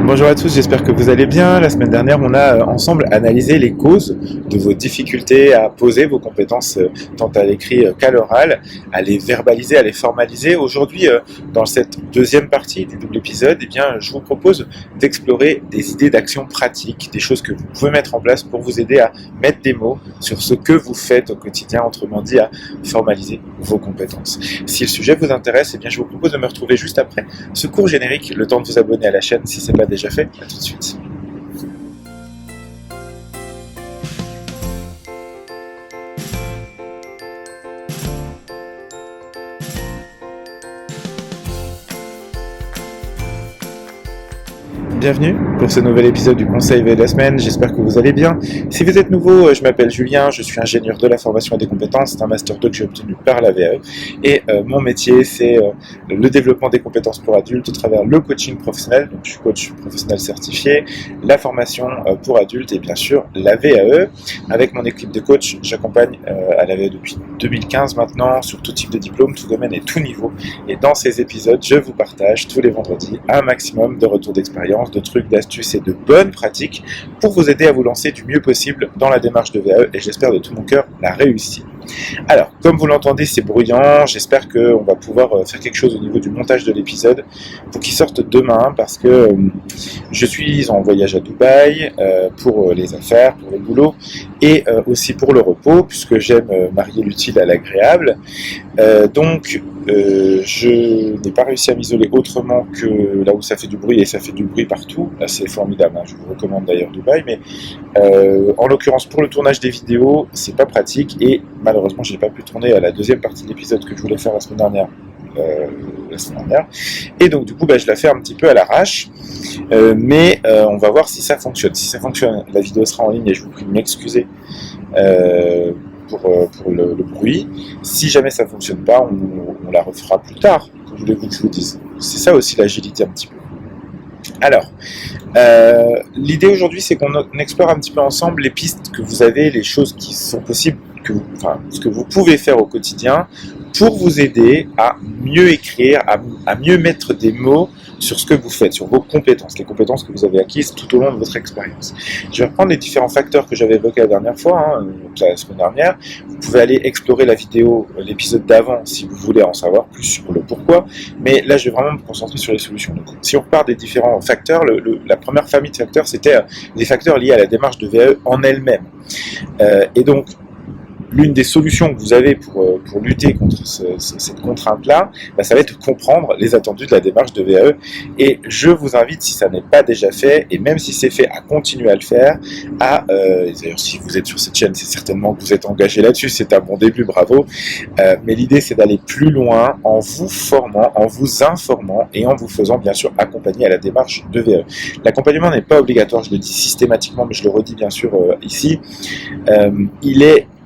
Bonjour à tous, j'espère que vous allez bien. La semaine dernière, on a ensemble analysé les causes de vos difficultés à poser vos compétences tant à l'écrit qu'à l'oral, à les verbaliser, à les formaliser. Aujourd'hui, dans cette deuxième partie du double épisode, eh bien, je vous propose d'explorer des idées d'action pratiques, des choses que vous pouvez mettre en place pour vous aider à mettre des mots sur ce que vous faites au quotidien, autrement dit à formaliser vos compétences. Si le sujet vous intéresse, eh bien, je vous propose de me retrouver juste après ce court générique, le temps de vous abonner à la chaîne si ce n'est pas déjà fait. À tout de suite. Bienvenue pour ce nouvel épisode du Conseil V de la semaine, j'espère que vous allez bien. Si vous êtes nouveau, je m'appelle Julien, je suis ingénieur de la formation et des compétences, c'est un Master 2 que j'ai obtenu par la VAE et mon métier c'est le développement des compétences pour adultes au travers le coaching professionnel, donc je suis coach professionnel certifié, la formation pour adultes et bien sûr la VAE. Avec mon équipe de coach, j'accompagne à la VAE depuis 2015 maintenant sur tout type de diplôme, tout domaine et tout niveau. Et dans ces épisodes, je vous partage tous les vendredis un maximum de retours d'expérience, de trucs, d'astuces et de bonnes pratiques pour vous aider à vous lancer du mieux possible dans la démarche de VAE et j'espère de tout mon cœur la réussir. Alors, comme vous l'entendez, c'est bruyant, j'espère qu'on va pouvoir faire quelque chose au niveau du montage de l'épisode pour qu'il sorte demain parce que je suis en voyage à Dubaï pour les affaires, pour le boulot et aussi pour le repos puisque j'aime marier l'utile à l'agréable. Donc, je n'ai pas réussi à m'isoler autrement que là où ça fait du bruit et ça fait du bruit partout. Là, c'est formidable, hein. Je vous recommande d'ailleurs Dubaï, mais en l'occurrence pour le tournage des vidéos, c'est pas pratique et malheureusement, j'ai pas pu tourner à la deuxième partie de l'épisode que je voulais faire la semaine dernière. Et donc du coup je la fais un petit peu à l'arrache mais on va voir si ça fonctionne. Si ça fonctionne, la vidéo sera en ligne et je vous prie de m'excuser pour le bruit. Si jamais ça ne fonctionne pas, on la refera plus tard, comme voulez-vous que je vous dise. C'est ça aussi l'agilité un petit peu. Alors, l'idée aujourd'hui c'est qu'on explore un petit peu ensemble les pistes que vous avez, les choses qui sont possibles, ce que vous pouvez faire au quotidien pour vous aider à mieux écrire, à mieux mettre des mots sur ce que vous faites, sur vos compétences, les compétences que vous avez acquises tout au long de votre expérience. Je vais reprendre les différents facteurs que j'avais évoqués la dernière fois, la semaine dernière. Vous pouvez aller explorer la vidéo, l'épisode d'avant, si vous voulez en savoir plus sur le pourquoi, mais là je vais vraiment me concentrer sur les solutions. Donc, si on repart des différents facteurs, la première famille de facteurs, c'était des facteurs liés à la démarche de VAE en elle-même. Et donc, l'une des solutions que vous avez pour lutter contre cette contrainte-là, ça va être de comprendre les attendus de la démarche de VAE. Et je vous invite, si ça n'est pas déjà fait, et même si c'est fait, à continuer à le faire. D'ailleurs, si vous êtes sur cette chaîne, c'est certainement que vous êtes engagé là-dessus, c'est un bon début, bravo. Mais l'idée, c'est d'aller plus loin en vous formant, en vous informant et en vous faisant, bien sûr, accompagner à la démarche de VAE. L'accompagnement n'est pas obligatoire, je le dis systématiquement, mais je le redis bien sûr ici.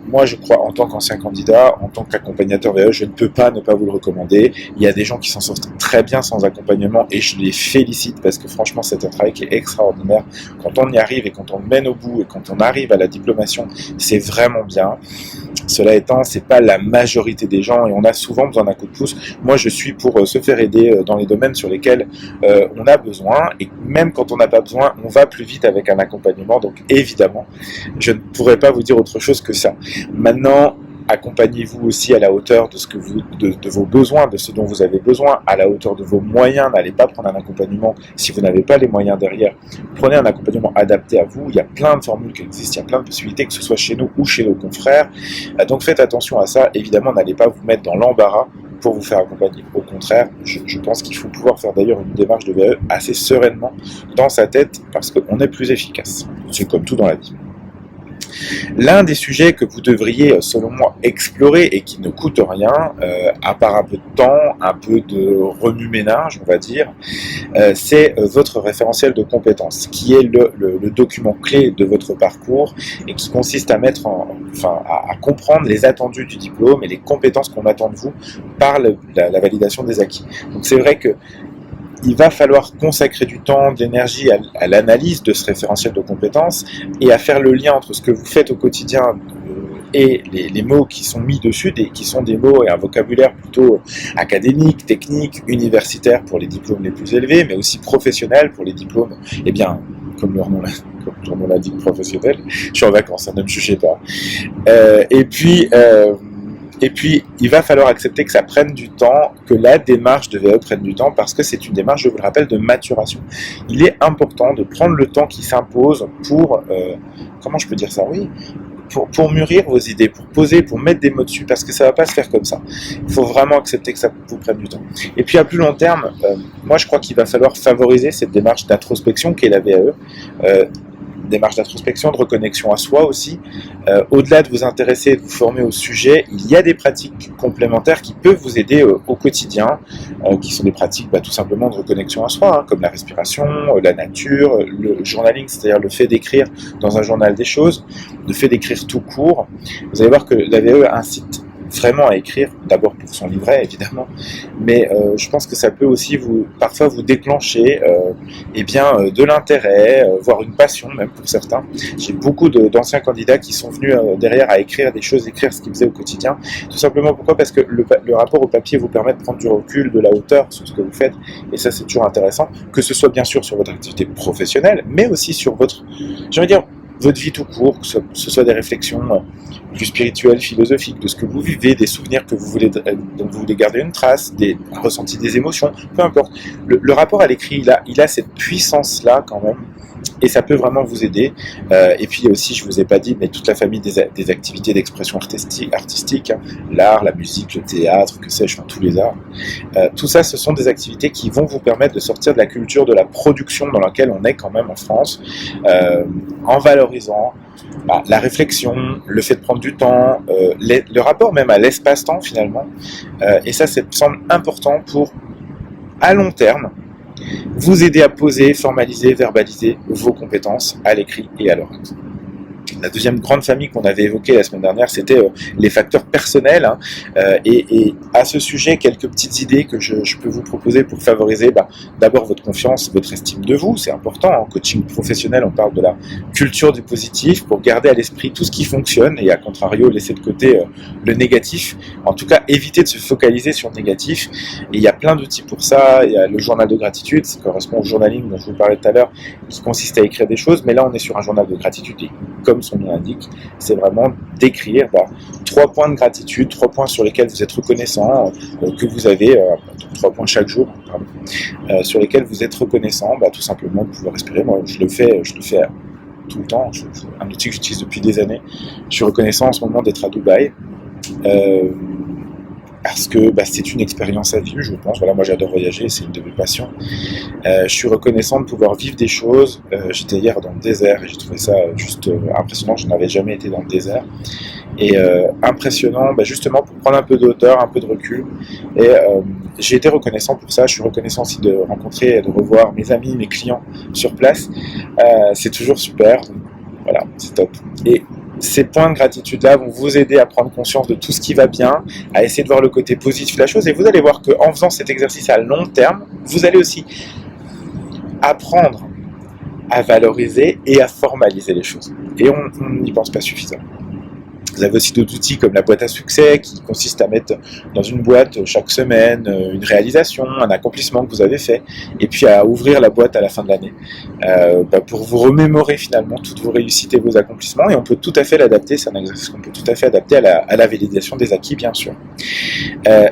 Moi, je crois, en tant qu'ancien candidat, en tant qu'accompagnateur VAE, je ne peux pas ne pas vous le recommander. Il y a des gens qui s'en sortent très bien sans accompagnement et je les félicite parce que franchement, c'est un travail qui est extraordinaire. Quand on y arrive et quand on le mène au bout et quand on arrive à la diplomation, c'est vraiment bien. Cela étant, c'est pas la majorité des gens et on a souvent besoin d'un coup de pouce. Moi, je suis pour se faire aider dans les domaines sur lesquels on a besoin et même quand on n'a pas besoin, on va plus vite avec un accompagnement. Donc évidemment, je ne pourrais pas vous dire autre chose que ça. Maintenant, accompagnez-vous aussi à la hauteur de vos besoins, de ce dont vous avez besoin, à la hauteur de vos moyens. N'allez pas prendre un accompagnement si vous n'avez pas les moyens derrière. Prenez un accompagnement adapté à vous. Il y a plein de formules qui existent, il y a plein de possibilités, que ce soit chez nous ou chez nos confrères. Donc faites attention à ça. Évidemment, n'allez pas vous mettre dans l'embarras pour vous faire accompagner. Au contraire, je pense qu'il faut pouvoir faire d'ailleurs une démarche de VAE assez sereinement dans sa tête parce qu'on est plus efficace. C'est comme tout dans la vie. L'un des sujets que vous devriez, selon moi, explorer et qui ne coûte rien, à part un peu de temps, un peu de remue-ménage, on va dire, c'est votre référentiel de compétences, qui est le document clé de votre parcours et qui consiste à à comprendre les attendus du diplôme et les compétences qu'on attend de vous par la validation des acquis. Donc c'est vrai que il va falloir consacrer du temps, de l'énergie à l'analyse de ce référentiel de compétences et à faire le lien entre ce que vous faites au quotidien et les mots qui sont mis dessus, qui sont des mots et un vocabulaire plutôt académique, technique, universitaire pour les diplômes les plus élevés, mais aussi professionnel pour les diplômes, eh bien, comme leur nom l'indique, professionnel. Je suis en vacances, ne me jugez pas. Et puis, il va falloir accepter que ça prenne du temps, que la démarche de VAE prenne du temps, parce que c'est une démarche, je vous le rappelle, de maturation. Il est important de prendre le temps qui s'impose pour, comment je peux dire ça, oui, pour mûrir vos idées, pour poser, pour mettre des mots dessus, parce que ça ne va pas se faire comme ça. Il faut vraiment accepter que ça vous prenne du temps. Et puis à plus long terme, moi je crois qu'il va falloir favoriser cette démarche d'introspection qu'est la VAE, démarche d'introspection, de reconnexion à soi aussi. Au-delà de vous intéresser et de vous former au sujet, il y a des pratiques complémentaires qui peuvent vous aider au quotidien, qui sont des pratiques tout simplement de reconnexion à soi, comme la respiration, la nature, le journaling, c'est-à-dire le fait d'écrire dans un journal des choses, le fait d'écrire tout court. Vous allez voir que la VAE incite vraiment à écrire, d'abord pour son livret évidemment, mais je pense que ça peut aussi parfois vous déclencher de l'intérêt, voire une passion même pour certains. J'ai beaucoup d'anciens candidats qui sont venus derrière à écrire des choses, écrire ce qu'ils faisaient au quotidien, tout simplement pourquoi? Parce que le rapport au papier vous permet de prendre du recul, de la hauteur sur ce que vous faites, et ça c'est toujours intéressant, que ce soit bien sûr sur votre activité professionnelle, mais aussi sur votre vie tout court, que ce soit des réflexions plus spirituelles, philosophiques, de ce que vous vivez, des souvenirs dont vous voulez garder une trace, des ressentis, des émotions, peu importe. Le rapport à l'écrit, il a cette puissance-là quand même, et ça peut vraiment vous aider. Et puis aussi, je ne vous ai pas dit, mais toute la famille des activités d'expression artistique, l'art, la musique, le théâtre, que sais-je, tous les arts. Tout ça, ce sont des activités qui vont vous permettre de sortir de la culture de la production dans laquelle on est quand même en France, en valorisant la réflexion, le fait de prendre du temps, le rapport même à l'espace-temps finalement. Et ça me semble important pour, à long terme, vous aider à poser, formaliser, verbaliser vos compétences à l'écrit et à l'oral. La deuxième grande famille qu'on avait évoquée la semaine dernière, c'était les facteurs personnels. Et à ce sujet, quelques petites idées que je peux vous proposer pour favoriser d'abord votre confiance, votre estime de vous. C'est important. En coaching professionnel, on parle de la culture du positif pour garder à l'esprit tout ce qui fonctionne et à contrario, laisser de côté le négatif. En tout cas, éviter de se focaliser sur le négatif. Et il y a plein d'outils pour ça. Il y a le journal de gratitude, ça correspond au journaling dont je vous parlais tout à l'heure, qui consiste à écrire des choses. Mais là, on est sur un journal de gratitude et comme son nom l'indique, c'est vraiment d'écrire 3 points de gratitude, 3 points sur lesquels vous êtes reconnaissant, que vous avez, 3 points chaque jour, sur lesquels vous êtes reconnaissant, tout simplement de pouvoir respirer. Moi, je le fais tout le temps, un outil que j'utilise depuis des années. Je suis reconnaissant en ce moment d'être à Dubaï, parce que c'est une expérience à vivre, je pense. Voilà, moi j'adore voyager, c'est une de mes passions. Je suis reconnaissant de pouvoir vivre des choses. J'étais hier dans le désert et j'ai trouvé ça juste impressionnant. Je n'avais jamais été dans le désert. Et impressionnant, justement pour prendre un peu de hauteur, un peu de recul. Et j'ai été reconnaissant pour ça. Je suis reconnaissant aussi de rencontrer et de revoir mes amis, mes clients sur place. C'est toujours super. Donc, voilà, c'est top. Et ces points de gratitude-là vont vous aider à prendre conscience de tout ce qui va bien, à essayer de voir le côté positif de la chose. Et vous allez voir qu'en faisant cet exercice à long terme, vous allez aussi apprendre à valoriser et à formaliser les choses. Et on n'y pense pas suffisamment. Vous avez aussi d'autres outils comme la boîte à succès qui consiste à mettre dans une boîte chaque semaine une réalisation, un accomplissement que vous avez fait et puis à ouvrir la boîte à la fin de l'année pour vous remémorer finalement toutes vos réussites et vos accomplissements et on peut tout à fait l'adapter, c'est un exercice qu'on peut tout à fait adapter à la validation des acquis bien sûr.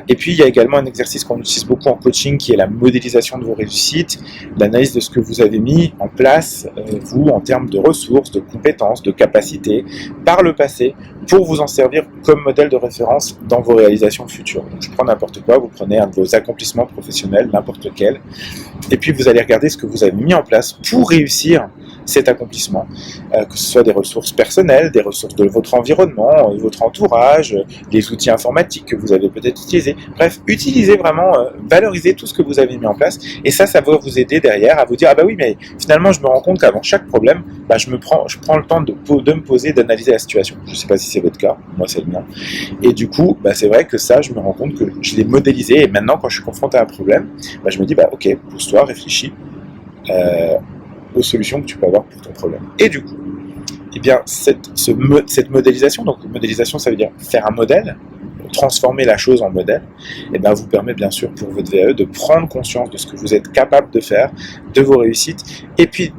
Et puis il y a également un exercice qu'on utilise beaucoup en coaching qui est la modélisation de vos réussites, l'analyse de ce que vous avez mis en place vous en termes de ressources, de compétences, de capacités par le passé pour vous en servir comme modèle de référence dans vos réalisations futures. Donc, je prends n'importe quoi, vous prenez un de vos accomplissements professionnels, n'importe lequel, et puis vous allez regarder ce que vous avez mis en place pour réussir cet accomplissement, que ce soit des ressources personnelles, des ressources de votre environnement, de votre entourage, les outils informatiques que vous avez peut-être utilisés. Bref, utilisez vraiment, valorisez tout ce que vous avez mis en place, et ça va vous aider derrière à vous dire, ah bah oui, mais finalement je me rends compte qu'avant chaque problème, je prends le temps de me poser, d'analyser la situation. Je ne sais pas si c'est votre cas, moi c'est le mien. Et du coup, c'est vrai que ça, je me rends compte que je l'ai modélisé, et maintenant quand je suis confronté à un problème, je me dis, ok, pose-toi, réfléchis aux solutions que tu peux avoir pour ton problème. Et du coup, eh bien, cette modélisation, donc modélisation, ça veut dire faire un modèle, transformer la chose en modèle, et bien, vous permet bien sûr pour votre VAE de prendre conscience de ce que vous êtes capable de faire, de vos réussites, et puis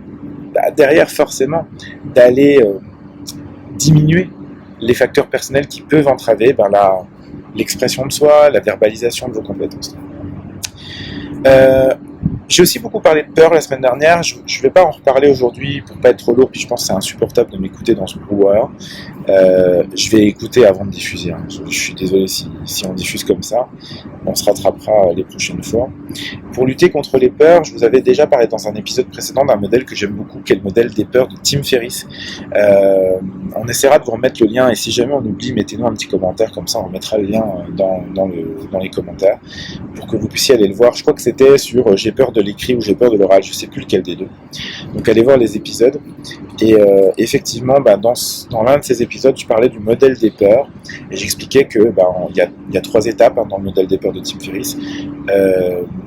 derrière forcément d'aller diminuer les facteurs personnels qui peuvent entraver l'expression de soi, la verbalisation de vos compétences. J'ai aussi beaucoup parlé de peur la semaine dernière, je ne vais pas en reparler aujourd'hui pour ne pas être trop lourd, puis je pense que c'est insupportable de m'écouter dans ce brouhaha. Je vais écouter avant de diffuser, hein. Je suis désolé si on diffuse comme ça, on se rattrapera les prochaines fois. Pour lutter contre les peurs, je vous avais déjà parlé dans un épisode précédent d'un modèle que j'aime beaucoup, qui est le modèle des peurs de Tim Ferriss. On essaiera de vous remettre le lien, et si jamais on oublie, mettez-nous un petit commentaire, comme ça on mettra le lien dans les commentaires, pour que vous puissiez aller le voir. Je crois que c'était sur j'ai peur de l'écrit ou j'ai peur de l'oral, je ne sais plus lequel des deux. Donc allez voir les épisodes. Et effectivement, dans l'un de ces épisodes, je parlais du modèle des peurs, et j'expliquais que il y a 3 étapes dans le modèle des peurs de Tim Ferriss.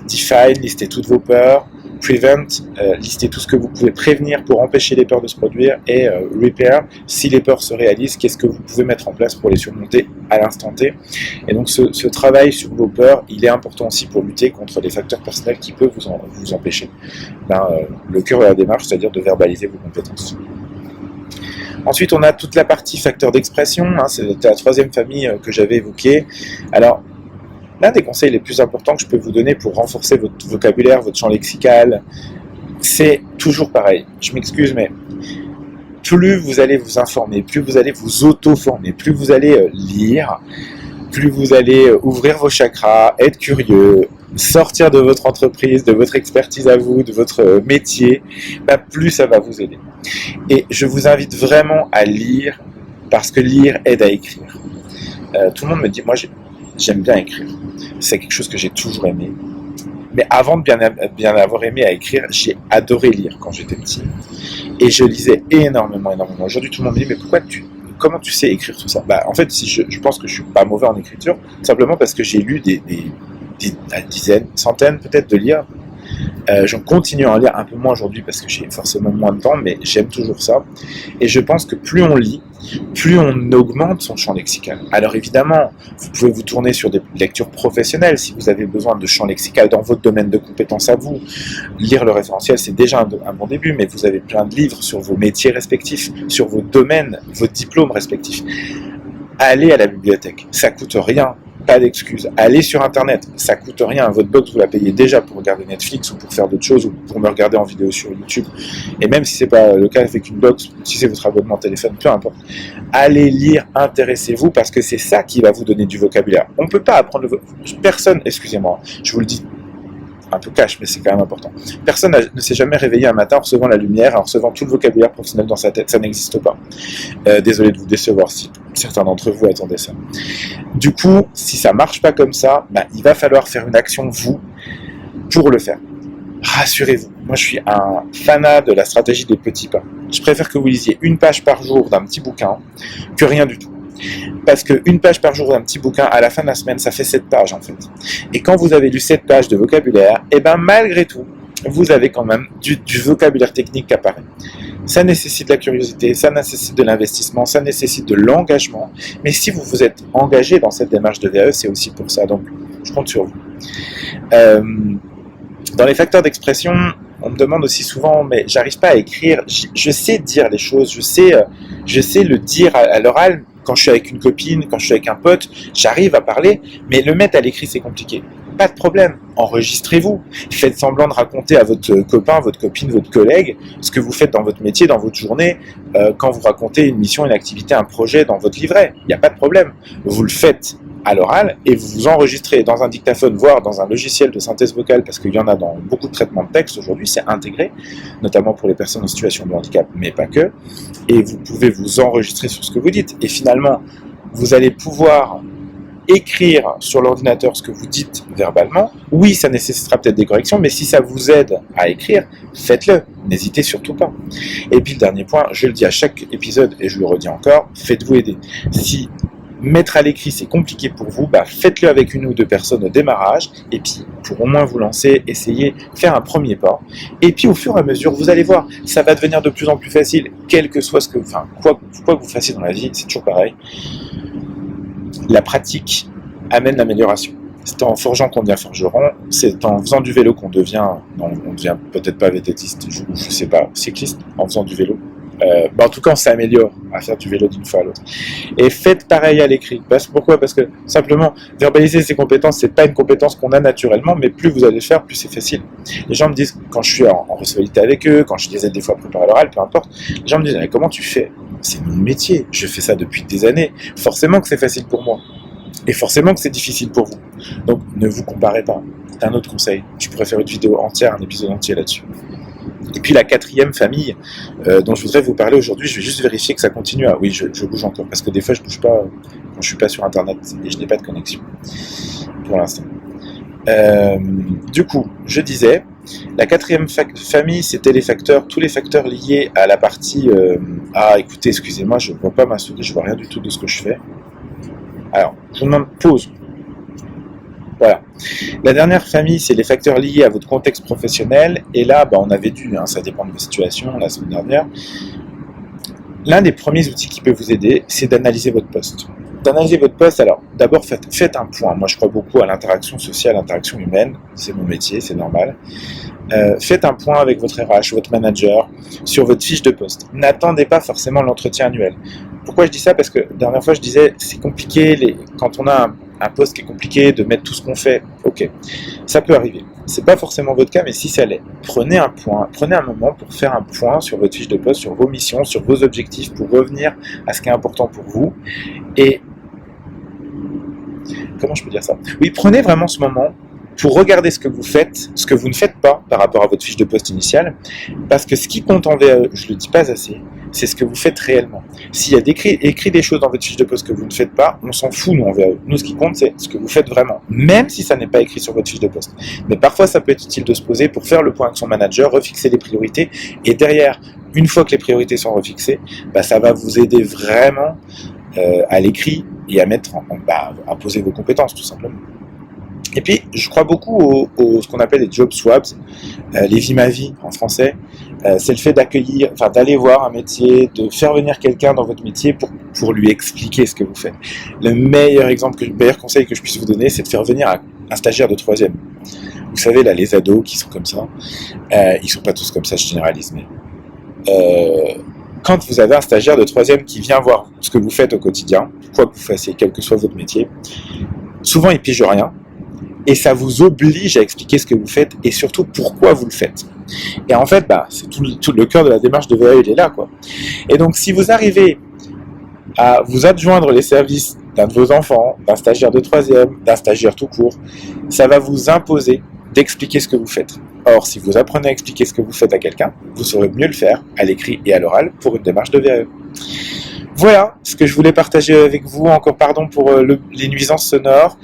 Define, listez toutes vos peurs. Prevent, listez tout ce que vous pouvez prévenir pour empêcher les peurs de se produire. Et repair, si les peurs se réalisent, qu'est-ce que vous pouvez mettre en place pour les surmonter à l'instant T. Et donc ce travail sur vos peurs, il est important aussi pour lutter contre les facteurs personnels qui peuvent vous empêcher le cœur de la démarche, c'est-à-dire de verbaliser vos compétences. Ensuite, on a toute la partie facteurs d'expression, c'était la 3e famille que j'avais évoquée. Alors, l'un des conseils les plus importants que je peux vous donner pour renforcer votre vocabulaire, votre champ lexical, c'est toujours pareil. Je m'excuse, mais plus vous allez vous informer, plus vous allez vous auto-former, plus vous allez lire, plus vous allez ouvrir vos chakras, être curieux, sortir de votre entreprise, de votre expertise à vous, de votre métier, plus ça va vous aider. Et je vous invite vraiment à lire, parce que lire aide à écrire. Tout le monde me dit, moi j'aime bien écrire. C'est quelque chose que j'ai toujours aimé. Mais avant de bien avoir aimé à écrire, j'ai adoré lire quand j'étais petit. Et je lisais énormément. Aujourd'hui, tout le monde me dit, mais comment tu sais écrire tout ça ? En fait, je pense que je suis pas mauvais en écriture, simplement parce que j'ai lu des dizaines, centaines peut-être de livres. J'en continue à en lire un peu moins aujourd'hui parce que j'ai forcément moins de temps, mais j'aime toujours ça. Et je pense que plus on lit, plus on augmente son champ lexical. Alors évidemment, vous pouvez vous tourner sur des lectures professionnelles si vous avez besoin de champ lexical dans votre domaine de compétences à vous. Lire le référentiel, c'est déjà un bon début, mais vous avez plein de livres sur vos métiers respectifs, sur vos domaines, vos diplômes respectifs. Allez à la bibliothèque, ça coûte rien. Pas d'excuses. Allez sur Internet, ça coûte rien. Votre box, vous la payez déjà pour regarder Netflix ou pour faire d'autres choses ou pour me regarder en vidéo sur YouTube. Et même si c'est pas le cas avec une box, si c'est votre abonnement téléphone, peu importe. Allez lire, intéressez-vous parce que c'est ça qui va vous donner du vocabulaire. On ne peut pas apprendre personne, excusez-moi, je vous le dis un peu cash, mais c'est quand même important. Personne ne s'est jamais réveillé un matin en recevant la lumière, en recevant tout le vocabulaire professionnel dans sa tête. Ça n'existe pas. Désolé de vous décevoir si certains d'entre vous attendaient ça. Du coup, si ça marche pas comme ça, il va falloir faire une action, vous, pour le faire. Rassurez-vous, moi je suis un fanat de la stratégie des petits pas. Je préfère que vous lisiez 1 page par jour d'un petit bouquin que rien du tout. Parce qu'une page par jour d'un petit bouquin, à la fin de la semaine, ça fait 7 pages en fait. Et quand vous avez lu 7 pages de vocabulaire, malgré tout, vous avez quand même du vocabulaire technique qui apparaît. Ça nécessite de la curiosité, ça nécessite de l'investissement, ça nécessite de l'engagement. Mais si vous vous êtes engagé dans cette démarche de VAE, c'est aussi pour ça. Donc, je compte sur vous. Dans les facteurs d'expression, on me demande aussi souvent, mais j'arrive pas à écrire. Je sais dire les choses, je sais le dire à l'oral. Quand je suis avec une copine, quand je suis avec un pote, j'arrive à parler, mais le mettre à l'écrit, c'est compliqué. Pas de problème, enregistrez-vous. Faites semblant de raconter à votre copain, votre copine, votre collègue, ce que vous faites dans votre métier, dans votre journée, quand vous racontez une mission, une activité, un projet dans votre livret. Il n'y a pas de problème. Vous le faites à l'oral et vous vous enregistrez dans un dictaphone, voire dans un logiciel de synthèse vocale, parce qu'il y en a dans beaucoup de traitements de texte aujourd'hui, c'est intégré, notamment pour les personnes en situation de handicap, mais pas que, et vous pouvez vous enregistrer sur ce que vous dites, et finalement, vous allez pouvoir écrire sur l'ordinateur ce que vous dites verbalement. Oui, ça nécessitera peut-être des corrections, mais si ça vous aide à écrire, faites-le, n'hésitez surtout pas. Et puis le dernier point, je le dis à chaque épisode, et je le redis encore, faites-vous aider. Si mettre à l'écrit c'est compliqué pour vous, faites-le avec une ou deux personnes au démarrage, et puis pour au moins vous lancer, essayez, faire un premier pas, et puis au fur et à mesure, vous allez voir, ça va devenir de plus en plus facile, quel que soit quoi que vous fassiez dans la vie, c'est toujours pareil. La pratique amène l'amélioration. C'est en forgeant qu'on devient forgeron, c'est en faisant du vélo qu'on devient, non, on devient peut-être pas vététiste, je sais pas, cycliste, en faisant du vélo. En tout cas, on s'améliore à faire du vélo d'une fois à l'autre. Et faites pareil à l'écrit. Pourquoi ? Parce que simplement, verbaliser ses compétences, c'est pas une compétence qu'on a naturellement, mais plus vous allez le faire, plus c'est facile. Les gens me disent, quand je suis en recevabilité avec eux, quand je les aide des fois à préparer l'oral, peu importe, les gens me disent, comment tu fais ? C'est mon métier, je fais ça depuis des années. Forcément que c'est facile pour moi. Et forcément que c'est difficile pour vous. Donc, ne vous comparez pas. C'est un autre conseil. Je pourrais faire une vidéo entière, un épisode entier là-dessus. Et puis la quatrième famille dont je voudrais vous parler aujourd'hui, je vais juste vérifier que ça continue. Ah oui, je bouge encore, parce que des fois je bouge pas quand je suis pas sur internet et je n'ai pas de connexion pour l'instant. Du coup, je disais, la quatrième famille, c'était tous les facteurs liés à la partie... écoutez, excusez-moi, je ne vois pas ma souris, je vois rien du tout de ce que je fais. Alors, je vous demande pause. Voilà. La dernière famille, c'est les facteurs liés à votre contexte professionnel. Et là, on avait vu, ça dépend de vos situations, la semaine dernière. L'un des premiers outils qui peut vous aider, c'est d'analyser votre poste. D'analyser votre poste, alors, d'abord, faites un point. Moi, je crois beaucoup à l'interaction sociale, l'interaction humaine. C'est mon métier, c'est normal. Faites un point avec votre RH, votre manager, sur votre fiche de poste. N'attendez pas forcément l'entretien annuel. Pourquoi je dis ça ? Parce que la dernière fois, je disais, c'est compliqué, quand on a un poste qui est compliqué, de mettre tout ce qu'on fait. Ok, ça peut arriver. C'est pas forcément votre cas, mais si ça l'est, prenez un moment pour faire un point sur votre fiche de poste, sur vos missions, sur vos objectifs, pour revenir à ce qui est important pour vous. Et comment je peux dire ça ? Oui, prenez vraiment ce moment pour regarder ce que vous faites, ce que vous ne faites pas par rapport à votre fiche de poste initiale, parce que ce qui compte en VAE, je ne le dis pas assez, c'est ce que vous faites réellement. S'il y a écrit des choses dans votre fiche de poste que vous ne faites pas, on s'en fout, nous, en VAE. Nous, ce qui compte, c'est ce que vous faites vraiment, même si ça n'est pas écrit sur votre fiche de poste. Mais parfois, ça peut être utile de se poser pour faire le point avec son manager, refixer les priorités, et derrière, une fois que les priorités sont refixées, ça va vous aider vraiment à l'écrit et à à poser vos compétences, tout simplement. Et puis, je crois beaucoup ce qu'on appelle les job swaps, les vies ma vie en français. C'est le fait d'aller voir un métier, de faire venir quelqu'un dans votre métier pour lui expliquer ce que vous faites. Le meilleur conseil que je puisse vous donner, c'est de faire venir un stagiaire de 3e. Vous savez, là, les ados qui sont comme ça, ils sont pas tous comme ça, je généralise, mais quand vous avez un stagiaire de 3e qui vient voir ce que vous faites au quotidien, quoi que vous fassiez, quel que soit votre métier, souvent il pige rien. Et ça vous oblige à expliquer ce que vous faites et surtout pourquoi vous le faites. Et en fait, c'est tout le cœur de la démarche de VAE, il est là, quoi. Et donc, si vous arrivez à vous adjoindre les services d'un de vos enfants, d'un stagiaire de 3e, d'un stagiaire tout court, ça va vous imposer d'expliquer ce que vous faites. Or, si vous apprenez à expliquer ce que vous faites à quelqu'un, vous saurez mieux le faire à l'écrit et à l'oral pour une démarche de VAE. Voilà ce que je voulais partager avec vous. Encore pardon pour les nuisances sonores,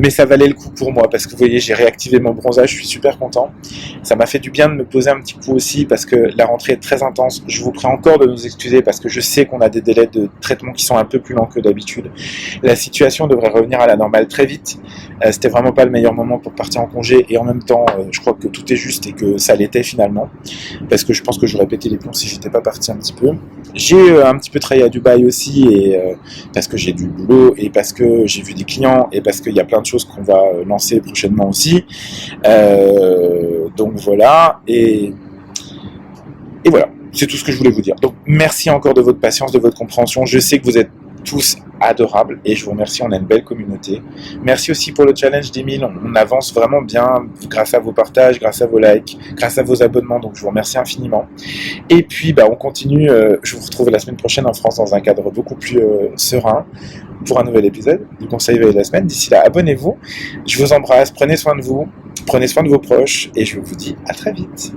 mais ça valait le coup pour moi parce que vous voyez, j'ai réactivé mon bronzage, je suis super content. Ça m'a fait du bien de me poser un petit coup aussi parce que la rentrée est très intense. Je vous prie encore de nous excuser parce que je sais qu'on a des délais de traitement qui sont un peu plus lents que d'habitude. La situation devrait revenir à la normale très vite. C'était vraiment pas le meilleur moment pour partir en congé et en même temps, je crois que tout est juste et que ça l'était finalement parce que je pense que j'aurais pété les plombs si j'étais pas parti un petit peu. J'ai un petit peu travaillé à Dubaï aussi et parce que j'ai du boulot et parce que j'ai vu des clients et parce qu'il y a plein de choses qu'on va lancer prochainement aussi. Donc voilà et voilà, c'est tout ce que je voulais vous dire. Donc merci encore de votre patience, de votre compréhension. Je sais que vous êtes tous adorables et je vous remercie, on a une belle communauté. Merci aussi pour le challenge des 1000, on avance vraiment bien grâce à vos partages, grâce à vos likes, grâce à vos abonnements, donc je vous remercie infiniment. Et puis on continue, je vous retrouve la semaine prochaine en France dans un cadre beaucoup plus serein pour un nouvel épisode du Conseil VAE de la semaine. D'ici là, abonnez-vous, je vous embrasse, prenez soin de vous, prenez soin de vos proches et je vous dis à très vite.